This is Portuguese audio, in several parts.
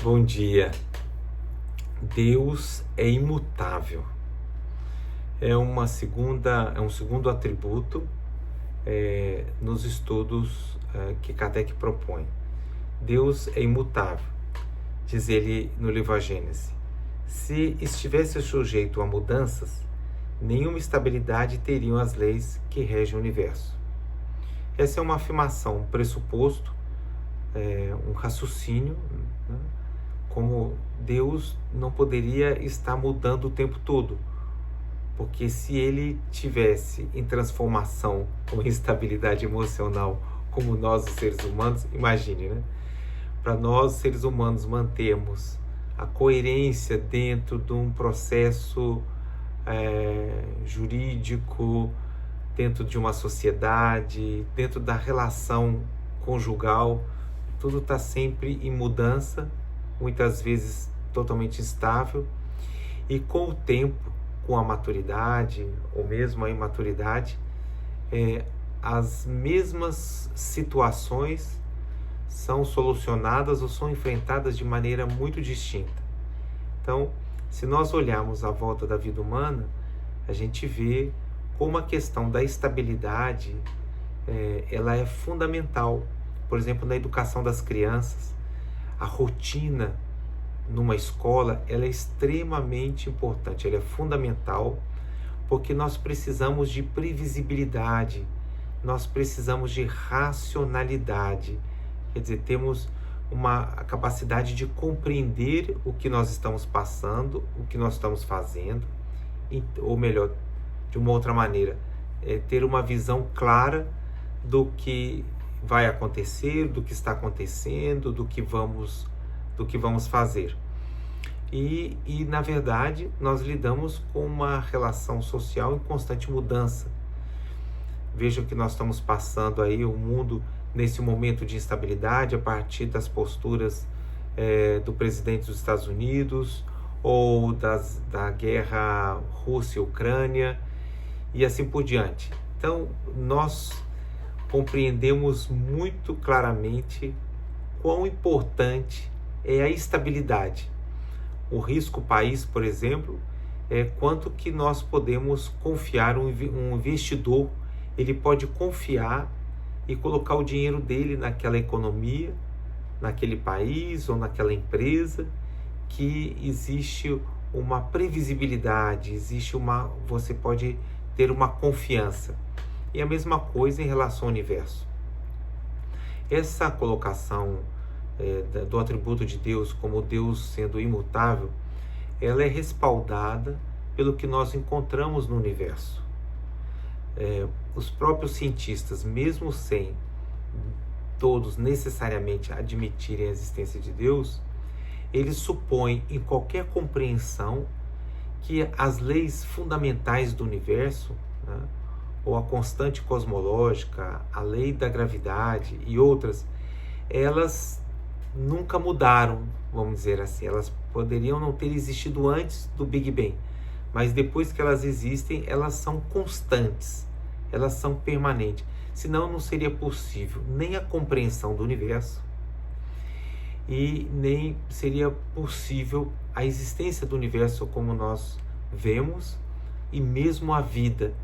Bom dia. Deus é imutável. É um segundo atributo nos estudos que Kardec propõe. Deus é imutável, diz ele no livro A Gênese. Se estivesse sujeito a mudanças, nenhuma estabilidade teriam as leis que regem o universo. Essa é uma afirmação, um pressuposto, um raciocínio, né? Como Deus não poderia estar mudando o tempo todo, porque se ele tivesse em transformação ou instabilidade emocional como nós os seres humanos, imagine, né? Para nós seres humanos mantermos a coerência dentro de um processo jurídico, dentro de uma sociedade, dentro da relação conjugal, tudo está sempre em mudança, muitas vezes totalmente instável, e com o tempo, com a maturidade ou mesmo a imaturidade, as mesmas situações são solucionadas ou são enfrentadas de maneira muito distinta. Então, se nós olharmos à volta da vida humana, a gente vê como a questão da estabilidade ela é fundamental. Por exemplo, na educação das crianças, a rotina numa escola ela é extremamente importante, ela é fundamental, porque nós precisamos de previsibilidade, nós precisamos de racionalidade, quer dizer, temos uma capacidade de compreender o que nós estamos passando, o que nós estamos fazendo, ou melhor, de uma outra maneira, ter uma visão clara do que vai acontecer, do que está acontecendo, do que vamos fazer. E na verdade, nós lidamos com uma relação social em constante mudança. Veja que nós estamos passando aí o mundo nesse momento de instabilidade a partir das posturas do presidente dos Estados Unidos ou da guerra Rússia-Ucrânia e assim por diante. Então, nós compreendemos muito claramente quão importante é a estabilidade. O risco país, por exemplo, é quanto que nós podemos confiar, um investidor, ele pode confiar e colocar o dinheiro dele naquela economia, naquele país ou naquela empresa, que existe uma previsibilidade, você pode ter uma confiança. E a mesma coisa em relação ao universo. Essa colocação do atributo de Deus como Deus sendo imutável, ela é respaldada pelo que nós encontramos no universo. Os próprios cientistas, mesmo sem todos necessariamente admitirem a existência de Deus, eles supõem em qualquer compreensão que as leis fundamentais do universo, né, ou a constante cosmológica, a lei da gravidade e outras, elas nunca mudaram, vamos dizer assim. Elas poderiam não ter existido antes do Big Bang, mas depois que elas existem, elas são constantes, elas são permanentes. Senão não seria possível nem a compreensão do universo e nem seria possível a existência do universo como nós vemos e mesmo a vida.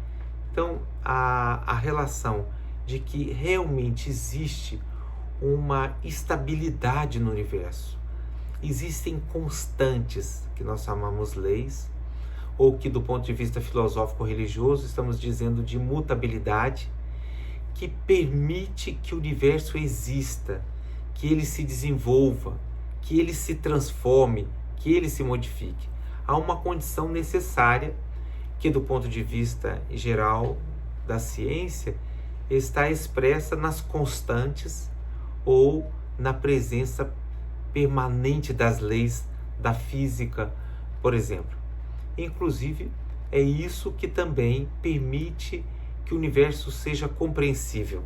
Então, a relação de que realmente existe uma estabilidade no universo. Existem constantes, que nós chamamos leis, ou que do ponto de vista filosófico-religioso estamos dizendo de mutabilidade, que permite que o universo exista, que ele se desenvolva, que ele se transforme, que ele se modifique. Há uma condição necessária que do ponto de vista geral da ciência está expressa nas constantes ou na presença permanente das leis da física, por exemplo. Inclusive, é isso que também permite que o universo seja compreensível.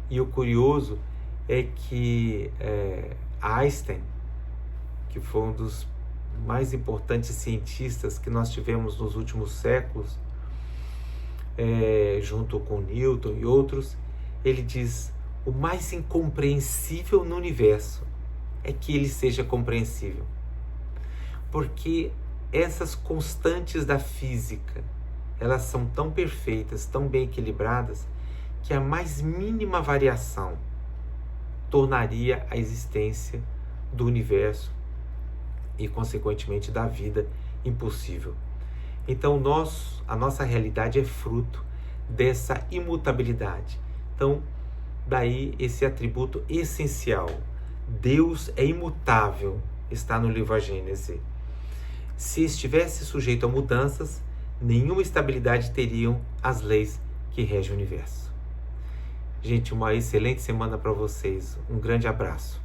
E o curioso é que Einstein, que foi um dos mais importantes cientistas que nós tivemos nos últimos séculos, junto com Newton e outros, ele diz: o mais incompreensível no universo é que ele seja compreensível. Porque essas constantes da física, elas são tão perfeitas, tão bem equilibradas, que a mais mínima variação tornaria a existência do universo e, consequentemente, da vida impossível. Então, a nossa realidade é fruto dessa imutabilidade. Então, daí esse atributo essencial. Deus é imutável, está no livro A Gênese. Se estivesse sujeito a mudanças, nenhuma estabilidade teriam as leis que regem o universo. Gente, uma excelente semana para vocês. Um grande abraço.